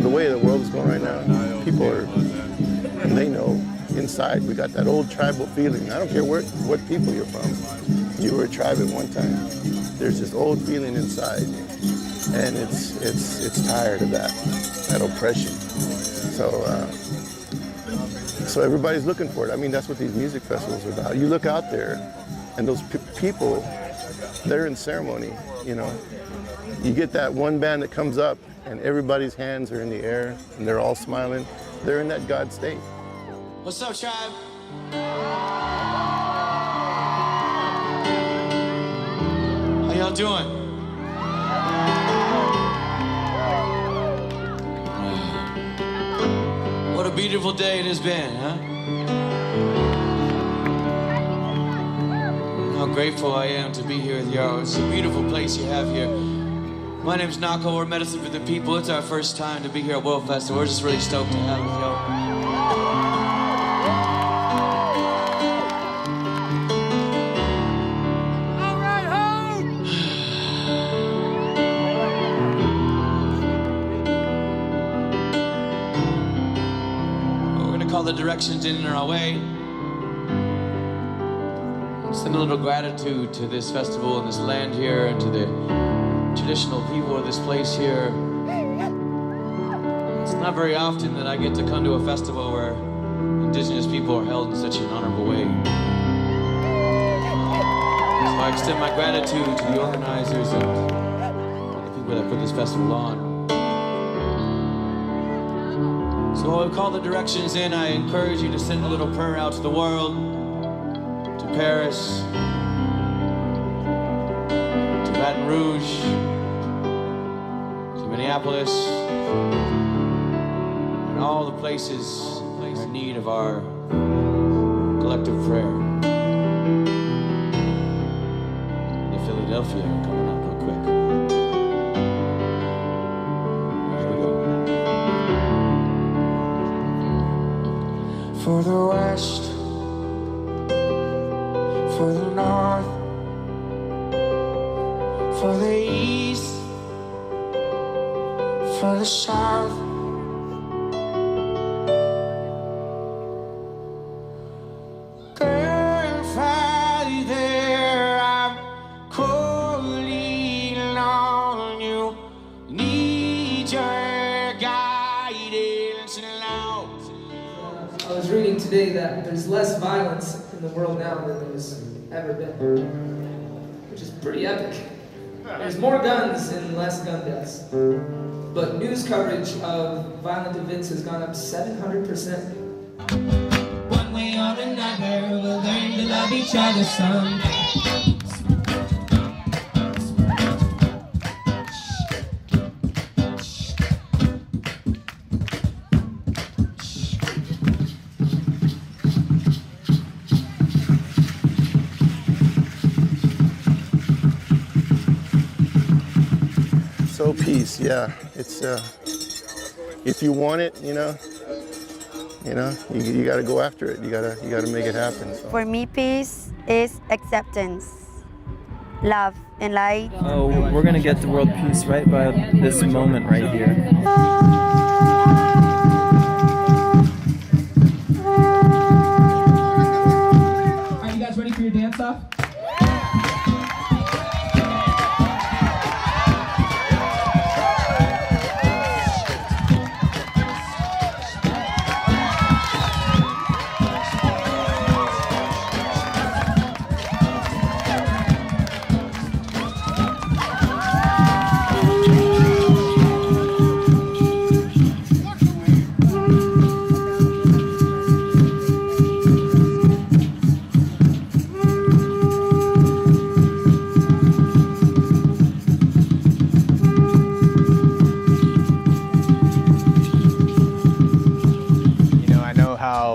the way the world is going right now, people are, they know inside we got that old tribal feeling. I don't care what people you're from. You were a tribe at one time. There's this old feeling inside, and it's tired of that oppression. So everybody's looking for it. I mean, that's what these music festivals are about. You look out there, and those people, they're in ceremony, you know. You get that one band that comes up, and everybody's hands are in the air, and they're all smiling. They're in that God state. What's up, tribe? How y'all doing? What a beautiful day it has been, huh? How grateful I am to be here with y'all. It's a beautiful place you have here. My name's Nahko, we're Medicine for the People. It's our first time to be here at Worldfest, so we're just really stoked to have it, y'all. All the directions in our way. Send a little gratitude to this festival and this land here and to the traditional people of this place here. It's not very often that I get to come to a festival where indigenous people are held in such an honorable way. So I extend my gratitude to the organizers and the people that put this festival on. So while we call the directions in, I encourage you to send a little prayer out to the world, to Paris, to Baton Rouge, to Minneapolis, and all the places in need of our collective prayer. To Philadelphia, coming up real quick. For the West, for the North, for the East, for the South. Grandfather, there I'm calling on you. Need your guidance now. I was reading today that there's less violence in the world now than there's ever been, which is pretty epic. There's more guns and less gun deaths, but news coverage of violent events has gone up 700%. One way or another, we'll learn to love each other someday. So peace, yeah. It's if you want it, you got to go after it. You gotta make it happen. So. For me, peace is acceptance, love, and light. Oh, we're gonna get to world peace right by this moment right here. Are you guys ready for your dance-off?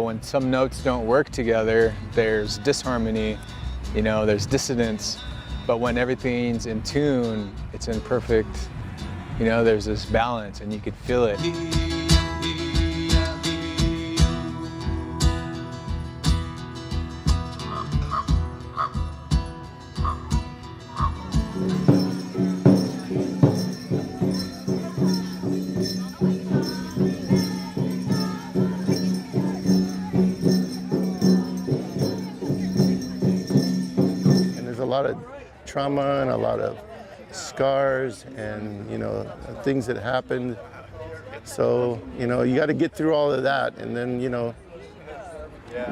When some notes don't work together, there's disharmony, there's dissonance. But when everything's in tune, it's in perfect, there's this balance and you could feel it. trauma and a lot of scars and, you know, things that happened. So, you know, you got to get through all of that, and then, you know,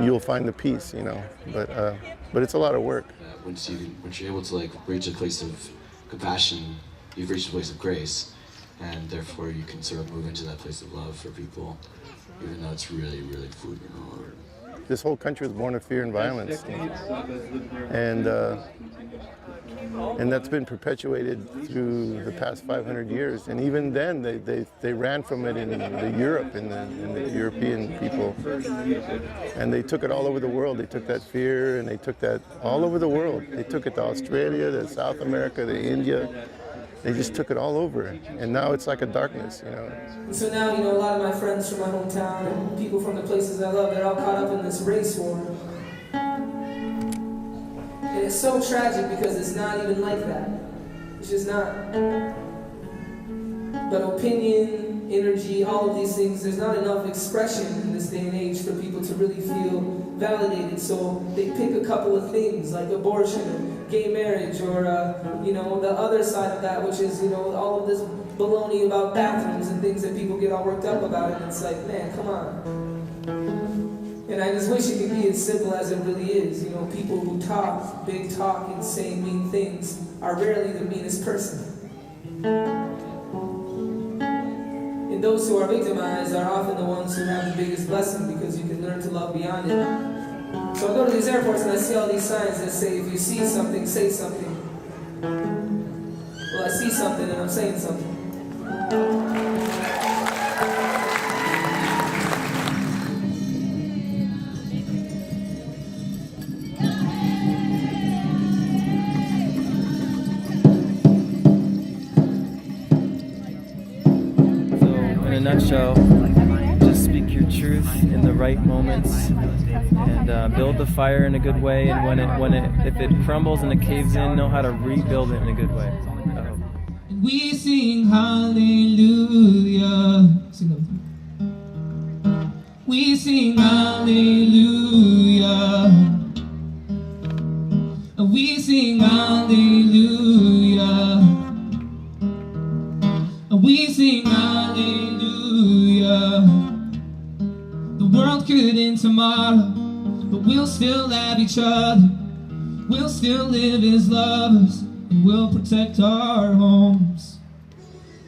you'll find the peace, you know. But it's a lot of work. Once you're able to like reach a place of compassion, you've reached a place of grace, and therefore you can sort of move into that place of love for people, even though it's really, really fucking hard. This whole country was born of fear and violence, and that's been perpetuated through the past 500 years. And even then, they ran from it in Europe, in the European people, and they took it all over the world. They took that fear and they took that all over the world. They took it to Australia, to South America, to India. They just took it all over, and now it's like a darkness, you know. So now, you know, a lot of my friends from my hometown and people from the places I love, they're all caught up in this race war. And it's so tragic because it's not even like that. It's just not. But opinion, energy, all of these things, there's not enough expression in this day and age for people to really feel validated. So they pick a couple of things like abortion, gay marriage, or you know, the other side of that, which is, you know, all of this baloney about bathrooms and things that people get all worked up about. And it's like, man, come on. And I just wish it could be as simple as it really is. You know, people who talk big talk and say mean things are rarely the meanest person. And those who are victimized are often the ones who have the biggest blessing, because you can learn to love beyond it. So I go to these airports and I see all these signs that say, if you see something, say something. Well, I see something and I'm saying something. Nutshell, just speak your truth in the right moments, and build the fire in a good way. And if it crumbles and it caves in, know how to rebuild it in a good way. We sing hallelujah. We sing hallelujah. We sing hallelujah. We sing hallelujah. The world could end tomorrow, but we'll still have each other. We'll still live as lovers, and we'll protect our homes.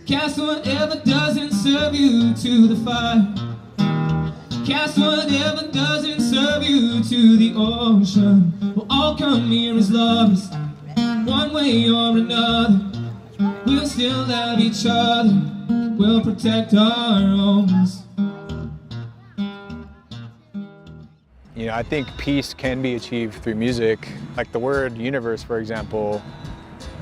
Cast whatever doesn't serve you to the fire. Cast whatever doesn't serve you to the ocean. We'll all come here as lovers, one way or another. We'll still have each other. We'll protect our homes. You know, I think peace can be achieved through music. Like the word universe, for example,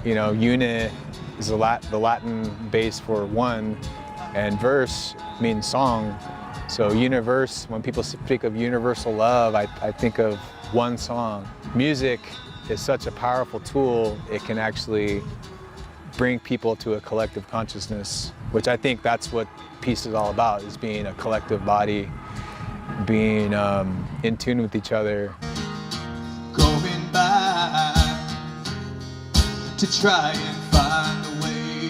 you know, uni is the Latin base for one, and verse means song. So universe, when people speak of universal love, I think of one song. Music is such a powerful tool. It can actually bring people to a collective consciousness, which I think that's what peace is all about, is being a collective body, being in tune with each other. Going back to try and find a way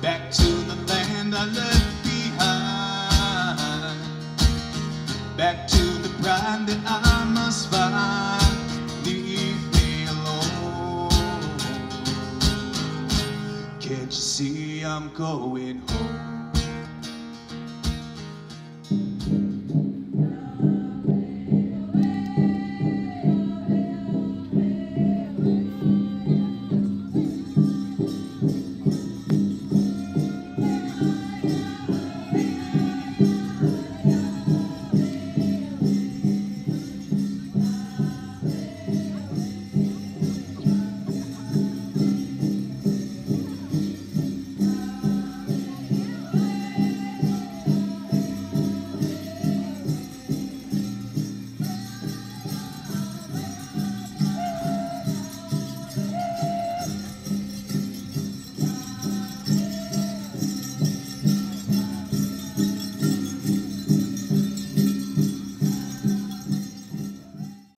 back to the land I left behind, back to the pride that I must find. Leave me alone. Can't you see I'm going home?